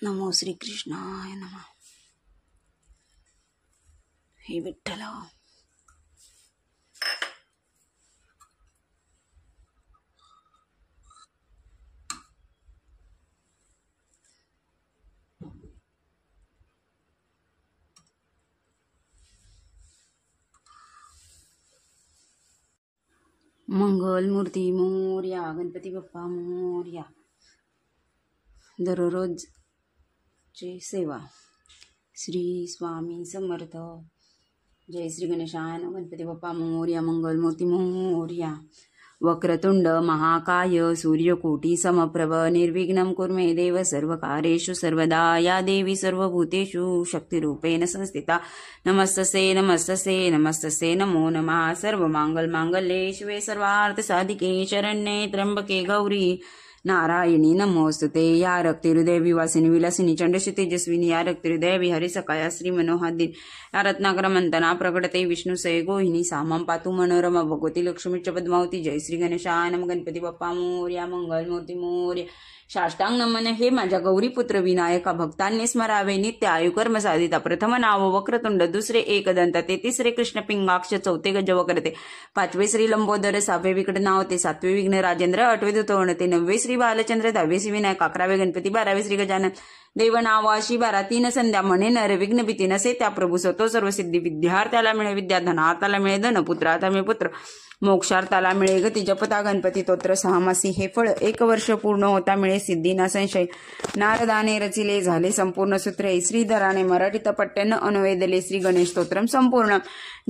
नमो श्रीकृष्णाय नमः. हे विठ्ठल. मंगल मूर्ती मोरया, गणपती बाप्पा मोरया. दररोजची सेवा. श्री स्वामी समर्थ. जय श्री गणेशाय नमः. गणपती बाप्पा मोरया. मंगल मूर्ती मोरया. वक्रतुंड महाकाय सूर्यकोटी समप्रभ निर्विघ्नं कुरु मे देव सर्वकार्येषु सर्वदा. या देवी सर्वभूतेषु शक्तिरूपेण संस्थिता. नमस्तस्यै नमस्तस्यै नमस्तस्यै नमो नमः. सर्वमंगलमांगल्ये शिवे सर्वार्थसाधिके शरण्ये त्र्यंबके गौरी नारायणी नमोस्तुते. या रक्तिहृदय विवासिनी विलासिनी चंडशी तेजस्विनी या रक्तिहृदय विहारी सकाया श्री मनोहादिनी या रत्नाकर मंतना प्रकटते विष्णुसय गोहिनी सामं पातु मनोरमा भगवती लक्ष्मी च पद्मावती. जय श्री गणेशाय नमः. गणपती बाप्पा मोरया. मंगल मूर्ती मोरया. साष्टांग नमन. हे माझ्या गौरीपुत्र विनायका भक्तांनी स्मरावे नित्य आयुकर्म साधिता. प्रथम नाव वक्रतुंड, दुसरे एकदंत, ते तिसरे कृष्ण पिंगाक्ष, चौथे गजवक्रते, पाचवे श्री लंबोदर, सहावे विकट नाव ते, सातवे विघ्न राजेंद्र, आठवे दुतवणते, नववे श्री बालचंद्र, दहावे श्री विनायक, अकरावे गणपती, बारावे श्री गजानन. देव नावाशी 12 3 संध्या म्हणे नर विघ्न भीती नसे त्या प्रभू सतो सर्व सिद्धी. विद्यार्थ्याला मिळे विद्या, धनार्थाला मिळे धन, पुत्रार्था मिळे पुत्र, मोक्षार्थाला मिळे गती. जपता गणपती तोत्र 6 मासी हे फळ, 1 वर्ष पूर्ण होता मिळे सिद्धी ना संशय. नारदाने रचिले झाले संपूर्ण सूत्रे, श्रीधराने मराठीत पट्ट्यानं अनुवेदले श्री गणेश स्तोत्रम संपूर्ण.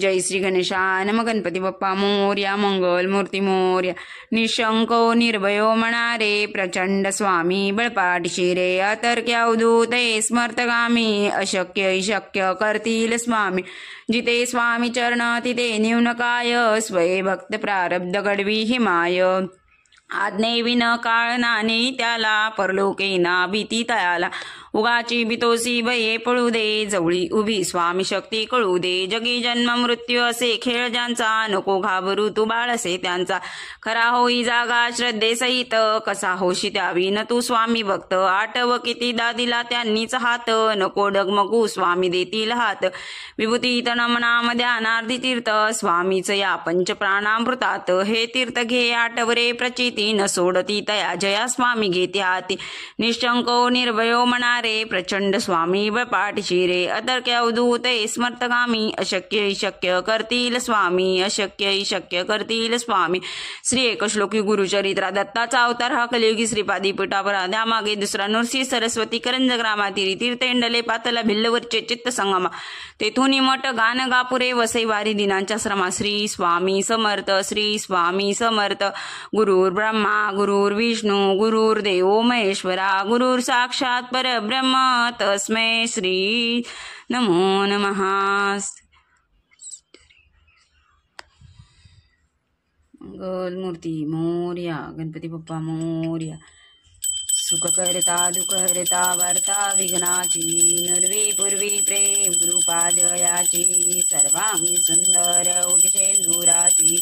जय श्री गणेशाय नमः. गणपती बाप्पा मोरया. मंगल मूर्ती मोरया. निशंको निर्भयो मनारे प्रचंड स्वामी बळपाट शिरे. अतर्क्य अवधूते स्मर्तगामी अशक्य शक्य करतील स्वामी. जिते स्वामी चरण तिथे न्यूनकाय स्वये भक्त प्रारब्ध गडवी हिमाय. आज्ञे विन काळ नाने त्याला परलोके ना भीती तयाला. उगाची बितोसी भये पळू दे जवळी उभी स्वामी शक्ती कळू दे. जगी जन्म मृत्यू असे खेळ ज्यांचा नको घाबरू तू बाळसे त्यांचा. खरा होई जागा श्रद्धेसहित कसा होशी त्यावी न तू स्वामी भक्त. आठव कितीदा दिला त्यांनीच हात नको डगमगू स्वामी देतील हात. विभूती तनमनाम ध्यानार्धी तीर्थ स्वामीच या पंच प्राणामृतात. हे तीर्थ घे आठवरे प्रचिती न सोडती तया जया स्वामी घेते हाती. निशंको निर्भयो मनारे प्रचंड स्वामी बळपाट शिरे. अतर्क्य अवधूत स्मर्तगामी अशक्य शक्य करतील स्वामी. अशक्य शक्य करतील स्वामी. श्री एकश्लोकी गुरुचरित्रा. दत्ताचा अवतार हा कलियुगी श्रीपादी पिठावर. त्यामागे दुसरा नृसिंह सरस्वती करंज ग्रामातीरी तीर्थेंडले पातला भिल्लवरचे चित्त संगमा. तेथून मठ गान गापुरे वसई वारी दिनांच्या श्रमा. श्री स्वामी समर्थ. श्री स्वामी समर्थ. गुरुर् ब्रह्मा गुरुर्विष्णू गुरुर्देवो महेश्वरा. गुरुर् साक्षात परब्रह्म तस्मै श्री नमो नमः. मंगल मूर्ती मोरया. गणपती बाप्पा मोरया. सुख करता दुःख हरता वार्ता विघ्नाची. नुर्वी पूर्वी प्रेम कृपा जयाची. सर्वांगी सुंदर उठी शेंदुराची.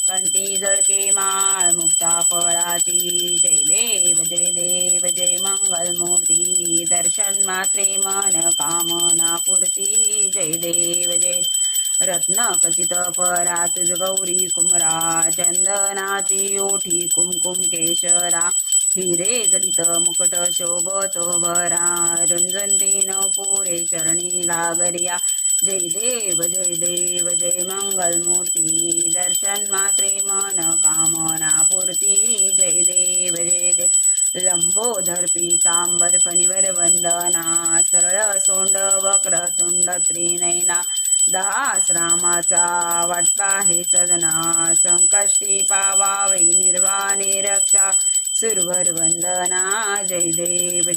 कंठी जळके माळ मुक्ता फळाची. जय देव जय देव जय मंगल मूर्ती. दर्शन मात्रे मन कामना पूर्ती. जय देव जय. रत्न खचित परा तुझ गौरी कुमरा. चंदनाची ओठी कुमकुम केशरा. हिरे जडित मुकुट शोभत भरा. रुंजंतीन पुरे चरणी घागरिया. जय देव जय मंगल मूर्ती. दर्शन मात्रे मन कामना पूर्ती. जय देव जय देव. लंबोदर पीतांबर फणीवर वंदना. सरळ सोंड वक्रतुंड त्रिनयना. दास रामाचा वाटपा हे सदना. संकष्टी पावावे निर्वाणी रक्षा. सुरवर वंदना. जय देव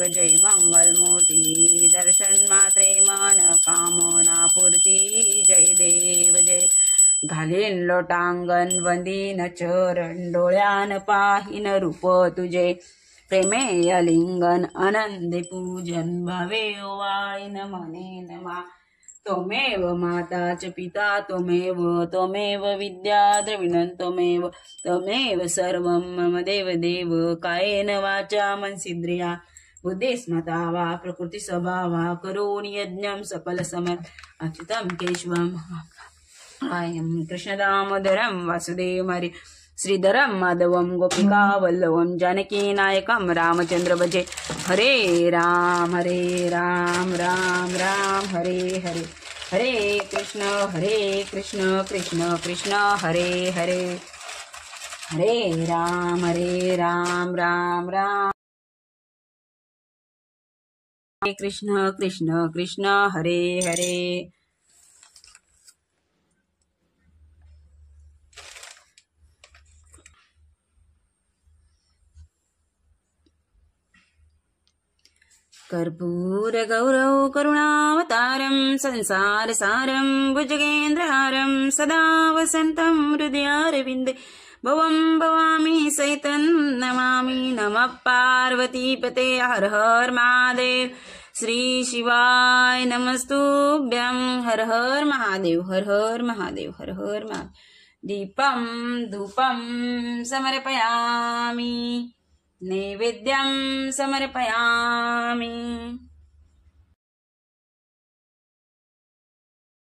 जय मंगल मूर्ती. दर्शन मात्रे मन कामना पूर्ती. जय देव जय. घालीन लोटांगण वंदीन चरण. डोळ्यान पाहिन रूप तुझे. प्रेमे अलिंगन आनंदे पूजन. भावे ओवाळीन मने नमा. त्वमेव माता च पिता त्वमेव विद्या द्रविणं त्वमेव सर्वं मम देव कायेन वाचा मनसिद्रिया बुद्धिस्मता वा प्रकृतिस्वभावा करोमि यज्ञं सकलसमर्थ अच्युतं केशवम् अयं कृष्णदामोदरं वासुदेवं हरि श्रीधरं माधवं गोपिकावल्लभं जानकीनायकं रामचन्द्र भजे हरे राम राम राम हरे हरे हरे कृष्ण कृष्ण कृष्ण हरे हरे हरे राम राम राम कृष्ण कृष्ण कृष्ण हरे हरे कर्पूर गौरव करुणावतारं संसारसारं भुजगेन्द्रहारं सदा वसन्तं हृदयारविन्दे भवं भवामि सहितं नमामि नमः पार्वतीपते हर हर महादेव श्री शिवाय नमस्तुभ्यं हर हर महादेव हर हर महादेव हर हर महादेव दीपं धूपं समर्पयामि नैवेद्यं समर्पयामि।